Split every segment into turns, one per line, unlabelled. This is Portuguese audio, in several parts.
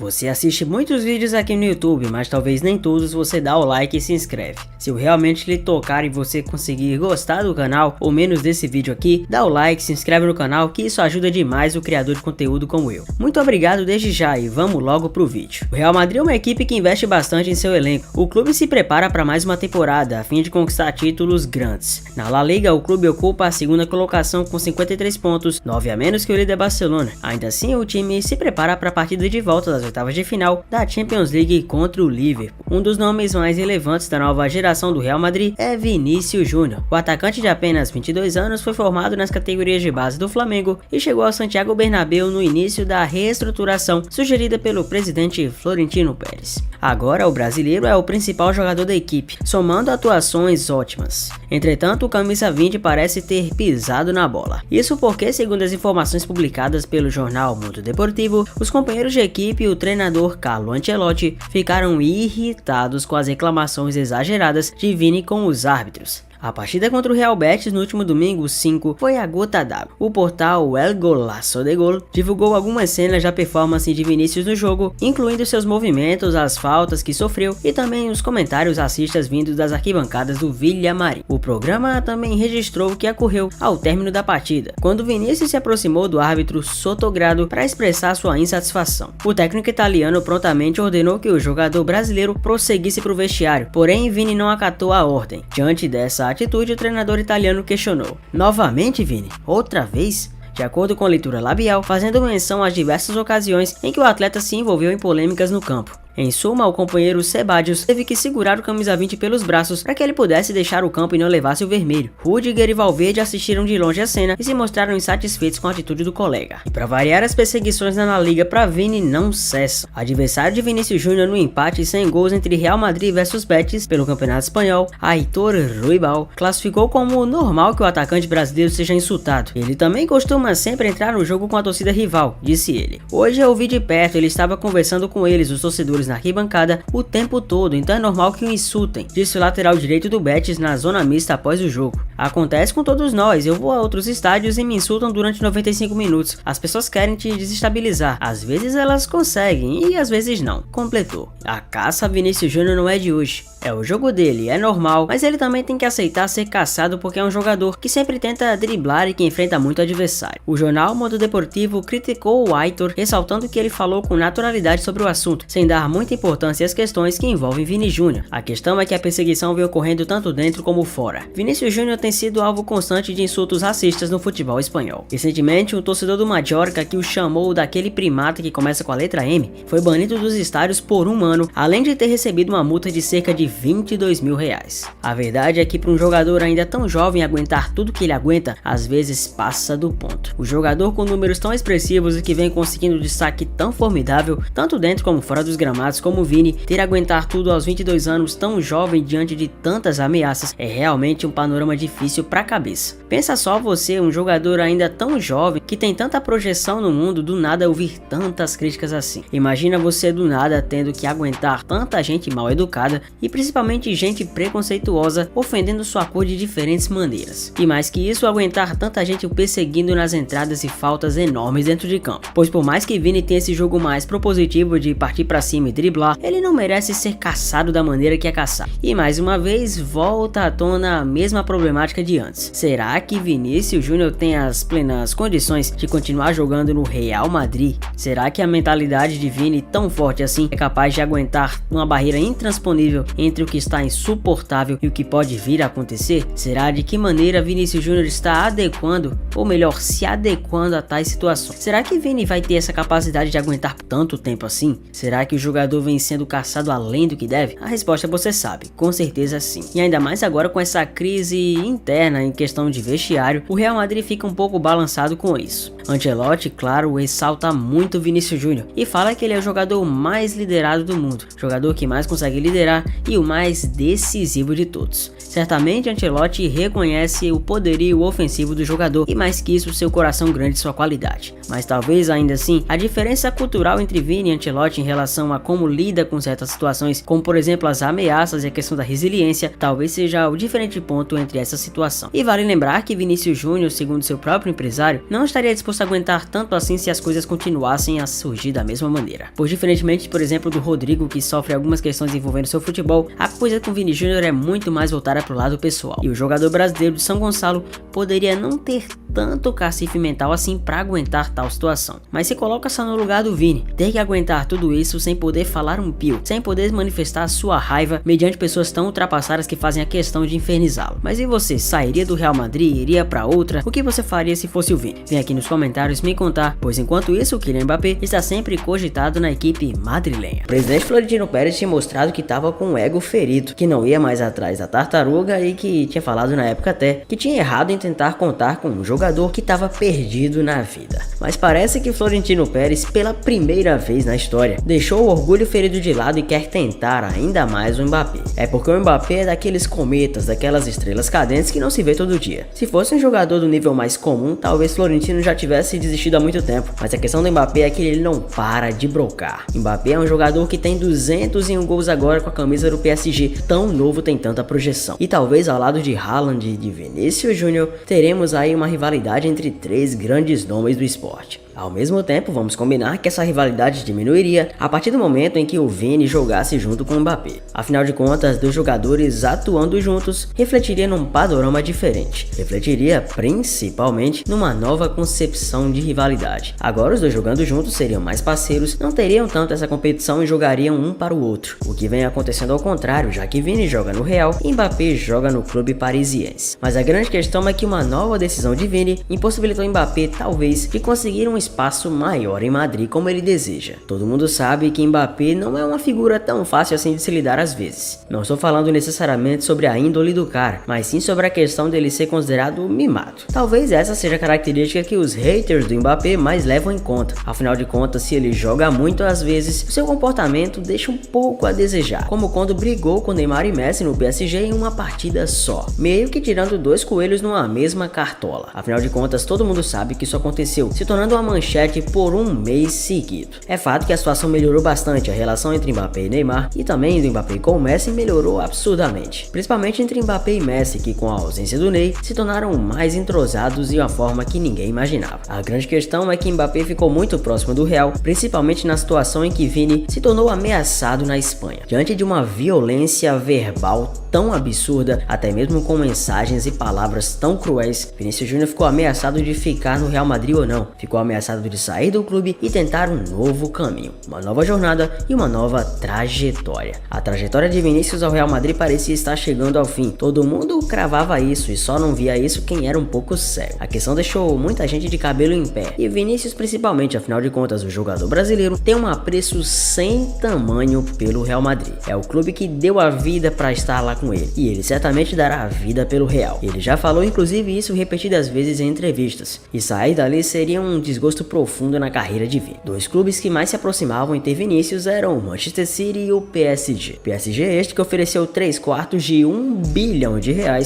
Você assiste muitos vídeos aqui no YouTube, mas talvez nem todos você dá o like e se inscreve. Se eu realmente lhe tocar e você conseguir gostar do canal, ou menos desse vídeo aqui, dá o like, se inscreve no canal, que isso ajuda demais o criador de conteúdo como eu. Muito obrigado desde já e vamos logo pro vídeo. O Real Madrid é uma equipe que investe bastante em seu elenco. O clube se prepara para mais uma temporada, a fim de conquistar títulos grandes. Na La Liga, o clube ocupa a segunda colocação com 53 pontos, 9 a menos que o líder Barcelona. Ainda assim, o time se prepara para a partida de volta das oitavas de final da Champions League contra o Liverpool. Um dos nomes mais relevantes da nova geração do Real Madrid é Vinícius Júnior. O atacante de apenas 22 anos foi formado nas categorias de base do Flamengo e chegou ao Santiago Bernabéu no início da reestruturação sugerida pelo presidente Florentino Pérez. Agora, o brasileiro é o principal jogador da equipe, somando atuações ótimas. Entretanto, o camisa 20 parece ter pisado na bola. Isso porque, segundo as informações publicadas pelo jornal Mundo Deportivo, os companheiros de equipe e o treinador Carlo Ancelotti ficaram irritados com as reclamações exageradas de Vini com os árbitros. A partida contra o Real Betis no último domingo 5 foi a gota d'água. O portal El Golazo de Gol divulgou algumas cenas da performance de Vinícius no jogo, incluindo seus movimentos, as faltas que sofreu e também os comentários racistas vindos das arquibancadas do Villamarín. O programa também registrou o que ocorreu ao término da partida, quando Vinícius se aproximou do árbitro Sotogrado para expressar sua insatisfação. O técnico italiano prontamente ordenou que o jogador brasileiro prosseguisse para o vestiário, porém Vini não acatou a ordem. Diante dessa atitude, o treinador italiano questionou: "Novamente, Vini? Outra vez?" De acordo com a leitura labial, fazendo menção às diversas ocasiões em que o atleta se envolveu em polêmicas no campo. Em suma, o companheiro Sebadios teve que segurar o camisa 20 pelos braços para que ele pudesse deixar o campo e não levasse o vermelho. Rudiger e Valverde assistiram de longe a cena e se mostraram insatisfeitos com a atitude do colega. E para variar, as perseguições na La Liga para Vini não cessam. Adversário de Vinícius Júnior no empate sem gols entre Real Madrid versus Betis pelo Campeonato Espanhol, Aitor Ruibal classificou como normal que o atacante brasileiro seja insultado. Ele também costuma sempre entrar no jogo com a torcida rival, disse ele. Hoje eu vi de perto, ele estava conversando com eles, os torcedores na arquibancada, o tempo todo, então é normal que o insultem, disse o lateral direito do Betis na zona mista após o jogo. Acontece com todos nós, eu vou a outros estádios e me insultam durante 95 minutos. As pessoas querem te desestabilizar, às vezes elas conseguem e às vezes não, completou. A caça a Vinícius Júnior não é de hoje. É o jogo dele, é normal, mas ele também tem que aceitar ser caçado porque é um jogador que sempre tenta driblar e que enfrenta muito adversário. O jornal Mundo Deportivo criticou o Aitor, ressaltando que ele falou com naturalidade sobre o assunto, sem dar muita importância às questões que envolvem Vini Júnior. A questão é que a perseguição vem ocorrendo tanto dentro como fora. Vinícius Júnior tem sido alvo constante de insultos racistas no futebol espanhol. Recentemente, um torcedor do Mallorca, que o chamou daquele primata que começa com a letra M, foi banido dos estádios por um ano, além de ter recebido uma multa de cerca de 22 mil reais. A verdade é que para um jogador ainda tão jovem aguentar tudo que ele aguenta, às vezes passa do ponto. O jogador com números tão expressivos e que vem conseguindo destaque tão formidável, tanto dentro como fora dos gramados, como Vini, ter aguentar tudo aos 22 anos tão jovem diante de tantas ameaças, é realmente um panorama difícil pra cabeça. Pensa só você, um jogador ainda tão jovem, que tem tanta projeção no mundo, do nada ouvir tantas críticas assim. Imagina você do nada tendo que aguentar tanta gente mal educada e principalmente gente preconceituosa ofendendo sua cor de diferentes maneiras. E mais que isso, aguentar tanta gente o perseguindo nas entradas e faltas enormes dentro de campo. Pois por mais que Vini tenha esse jogo mais propositivo de partir pra cima e driblar, ele não merece ser caçado da maneira que é caçado. E mais uma vez volta à tona a mesma problemática de antes. Será que Vinícius Júnior tem as plenas condições de continuar jogando no Real Madrid? Será que a mentalidade de Vini, tão forte assim, é capaz de aguentar uma barreira intransponível entre o que está insuportável e o que pode vir a acontecer? Será de que maneira Vinícius Júnior está adequando, ou melhor, se adequando a tais situações? Será que Vini vai ter essa capacidade de aguentar tanto tempo assim? Será que o jogador vem sendo caçado além do que deve? A resposta você sabe, com certeza sim. E ainda mais agora com essa crise interna em questão de vestiário, o Real Madrid fica um pouco balançado com isso. Ancelotti, claro, ressalta muito Vinícius Júnior e fala que ele é o jogador mais liderado do mundo, jogador que mais consegue liderar e o mais decisivo de todos. Certamente Ancelotti reconhece o poderio ofensivo do jogador e mais que isso, seu coração grande e sua qualidade. Mas talvez ainda assim, a diferença cultural entre Vini e Ancelotti em relação a como lida com certas situações, como por exemplo as ameaças e a questão da resiliência, talvez seja o diferente ponto entre essa situação. E vale lembrar que Vinícius Júnior, segundo seu próprio empresário, não estaria disponível fosse aguentar tanto assim se as coisas continuassem a surgir da mesma maneira. Pois diferentemente, por exemplo, do Rodrigo, que sofre algumas questões envolvendo seu futebol, a coisa com Vini Júnior é muito mais voltada pro lado pessoal. E o jogador brasileiro de São Gonçalo poderia não ter tanto cacife mental assim pra aguentar tal situação. Mas se coloca só no lugar do Vini, ter que aguentar tudo isso sem poder falar um pio, sem poder manifestar sua raiva mediante pessoas tão ultrapassadas que fazem a questão de infernizá-lo. Mas e você, sairia do Real Madrid, iria pra outra? O que você faria se fosse o Vini? Vem aqui nos comentários me contar, pois enquanto isso o Kylian Mbappé está sempre cogitado na equipe madrilenha. O presidente Florentino Pérez tinha mostrado que estava com o ego ferido, que não ia mais atrás da tartaruga e que tinha falado na época até que tinha errado em tentar contar com um jogador que estava perdido na vida. Mas parece que Florentino Pérez, pela primeira vez na história, deixou o orgulho ferido de lado e quer tentar ainda mais o Mbappé. É porque o Mbappé é daqueles cometas, daquelas estrelas cadentes que não se vê todo dia. Se fosse um jogador do nível mais comum, talvez Florentino já tivesse desistido há muito tempo, mas a questão do Mbappé é que ele não para de brocar. Mbappé é um jogador que tem 201 gols agora com a camisa do PSG, tão novo, tem tanta projeção. E talvez ao lado de Haaland e de Vinícius Júnior, teremos aí uma rivalidade entre três grandes nomes do esporte. Ao mesmo tempo, vamos combinar que essa rivalidade diminuiria a partir do momento em que o Vini jogasse junto com o Mbappé. Afinal de contas, dois jogadores atuando juntos refletiria num panorama diferente. Refletiria principalmente numa nova concepção de rivalidade. Agora os dois jogando juntos seriam mais parceiros, não teriam tanto essa competição e jogariam um para o outro. O que vem acontecendo ao contrário, já que Vini joga no Real e Mbappé joga no clube parisiense. Mas a grande questão é que uma nova decisão de Vini impossibilitou Mbappé talvez de conseguir um espaço maior em Madrid como ele deseja. Todo mundo sabe que Mbappé não é uma figura tão fácil assim de se lidar às vezes. Não estou falando necessariamente sobre a índole do cara, mas sim sobre a questão dele ser considerado mimado. Talvez essa seja a característica que os haters do Mbappé mais levam em conta. Afinal de contas, se ele joga muito às vezes, seu comportamento deixa um pouco a desejar, como quando brigou com Neymar e Messi no PSG em uma partida só, meio que tirando dois coelhos numa mesma cartola. Afinal de contas, todo mundo sabe que isso aconteceu, se tornando uma manchete por um mês seguido. É fato que a situação melhorou bastante, a relação entre Mbappé e Neymar e também do Mbappé com o Messi melhorou absurdamente, principalmente entre Mbappé e Messi, que com a ausência do Ney se tornaram mais entrosados de uma forma que ninguém imaginava. A grande questão é que Mbappé ficou muito próximo do Real, principalmente na situação em que Vini se tornou ameaçado na Espanha, diante de uma violência verbal tão absurda, até mesmo com mensagens e palavras tão cruéis. Vinícius Júnior ficou ameaçado de ficar no Real Madrid ou não, ficou ameaçado de sair do clube e tentar um novo caminho, uma nova jornada e uma nova trajetória. A trajetória de Vinícius ao Real Madrid parecia estar chegando ao fim, todo mundo cravava isso e só não via isso quem era um pouco cego. A questão deixou muita gente de cabelo em pé, e Vinícius principalmente, afinal de contas o jogador brasileiro tem um apreço sem tamanho pelo Real Madrid. É o clube que deu a vida para estar lá com ele, e ele certamente dará a vida pelo Real. Ele já falou inclusive isso repetidas vezes em entrevistas, e sair dali seria um desgosto profundo na carreira de Vini. Dois clubes que mais se aproximavam em ter Vinícius eram o Manchester City e o PSG. PSG este que ofereceu 3/4 de R$1 bilhão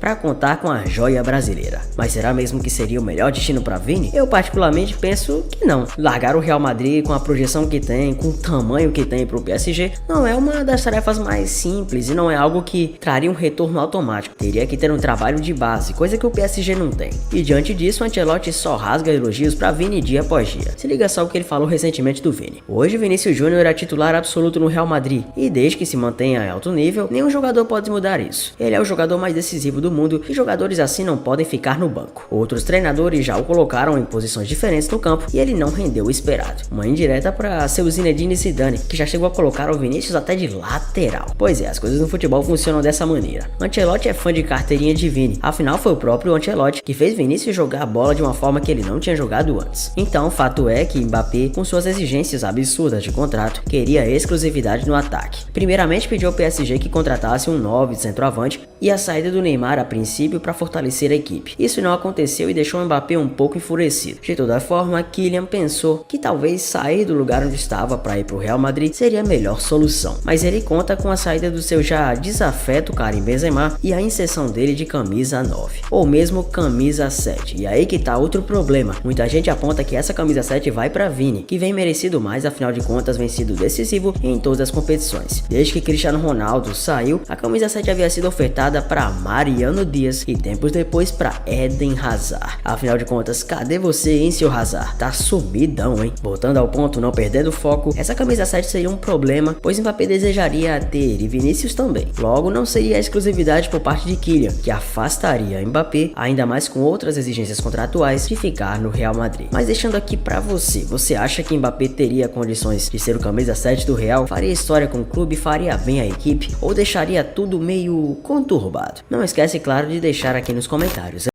para contar com a joia brasileira. Mas será mesmo que seria o melhor destino para Vini? Eu particularmente penso que não. Largar o Real Madrid com a projeção que tem, com o tamanho que tem para o PSG, não é uma das tarefas mais simples e não é algo que traria um retorno automático. Teria que ter um trabalho de base, coisa que o PSG não tem. E diante disso, o Ancelotti só rasga elogios para Vini dia após dia. Se liga só o que ele falou recentemente do Vini. Hoje, Vinícius Júnior é titular absoluto no Real Madrid, e desde que se mantenha em alto nível, nenhum jogador pode mudar isso. Ele é o jogador mais decisivo do mundo e jogadores assim não podem ficar no banco. Outros treinadores já o colocaram em posições diferentes no campo e ele não rendeu o esperado. Uma indireta para seu Zinedine Zidane, que já chegou a colocar o Vinícius até de lateral. Pois é, as coisas no futebol funcionam dessa maneira. Ancelotti é fã de carteirinha de Vini, afinal foi o próprio Ancelotti que fez Vinícius jogar a bola de uma forma que ele não tinha jogado antes. Então, fato é que Mbappé, com suas exigências absurdas de contrato, queria exclusividade no ataque. Primeiramente pediu ao PSG que contratasse um 9 de centroavante e a saída do Neymar a princípio para fortalecer a equipe. Isso não aconteceu e deixou o Mbappé um pouco enfurecido. De toda forma, Kylian pensou que talvez sair do lugar onde estava para ir para o Real Madrid seria a melhor solução, mas ele conta com a saída do seu já desafeto Karim Benzema e a inserção dele de camisa 9, ou mesmo camisa 7. E aí que tá outro problema, muita gente aponta que essa essa camisa 7 vai para Vini, que vem merecido mais, afinal de contas vem sido decisivo em todas as competições. Desde que Cristiano Ronaldo saiu, a camisa 7 havia sido ofertada para Mariano Dias e tempos depois para Eden Hazard. Afinal de contas, cadê você, hein, seu Hazard? Tá sumidão, hein? Voltando ao ponto, não perdendo foco, essa camisa 7 seria um problema, pois Mbappé desejaria ter e Vinícius também. Logo, não seria a exclusividade por parte de Kylian, que afastaria Mbappé, ainda mais com outras exigências contratuais, de ficar no Real Madrid. Mas deixando aqui pra você acha que Mbappé teria condições de ser o camisa 7 do Real? Faria história com o clube, faria bem a equipe ou deixaria tudo meio conturbado? Não esquece, claro, de deixar aqui nos comentários.